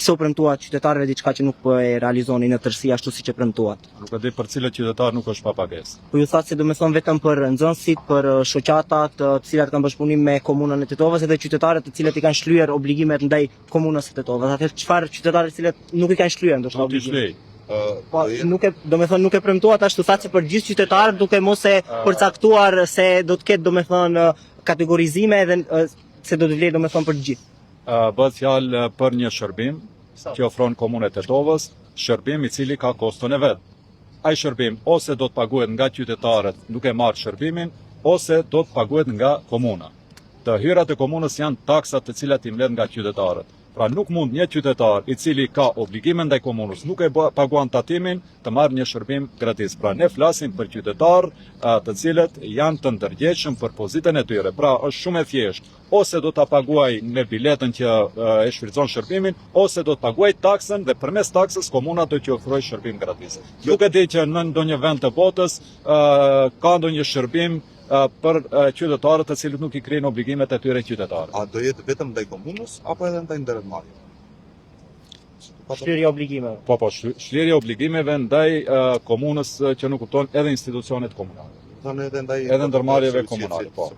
pse u premtuat qytetarëve diçka që nuk po e realizoni në tërësi ashtu siç e premtuat? Nuk e di për cilët qytetar nuk është pa pagesë. Po ju thatë se domethënë vetëm për nxënësit, për shoqatat të cilat kanë bashkëpunim me komunën e Tetovës dhe qytetarët të cilët i kanë shlyer obligimet ndaj komunës së Tetovës. Atëherë çfarë qytetarë të cilët nuk i kanë shlyer ndoshta obligimet? Po nuk e domethënë nuk e premtuat ashtu thatë se për gjithë qytetarët duke mos e përcaktuar se do të ketë domethënë kategorizime dhe se do të vlejë domethënë për të gjithë. Bëhet fjalë për një shërbim që ofron Komuna e Tetovës, shërbim i cili ka koston e vet. Ai shërbim ose do të paguhet nga qytetarët duke marrë shërbimin, ose do të paguhet nga komuna. Të hyrat e komunës janë taksat të cilat i mbledh nga qytetarët. Pra nuk mund një qytetar i cili ka obligime ndaj komunës, nuk e paguan tatimin, të marrë një shërbim gratis. Pra ne flasim për qytetarë të cilët janë të ndërgjegjshëm për pozitën e tyre. Pra është shumë e thjeshtë. Ose do ta paguaj me biletën që e shfrytëzon shërbimin, ose do të paguaj taksën dhe përmes taksës komuna do t'i ofrojë shërbim gratis. Nuk e di që në ndonjë vend të botës ka ndonjë shërbim për qytetarët të cilët nuk i krijnë obligimet e tyre qytetarë. A do jetë vetëm ndaj komunës apo edhe ndaj ndërmarrjes? Shlirja obligimeve. Po, shlirja obligimeve ndaj komunës që nuk kupton edhe institucionet komunale. Edhe ndërmarrjeve komunale, po.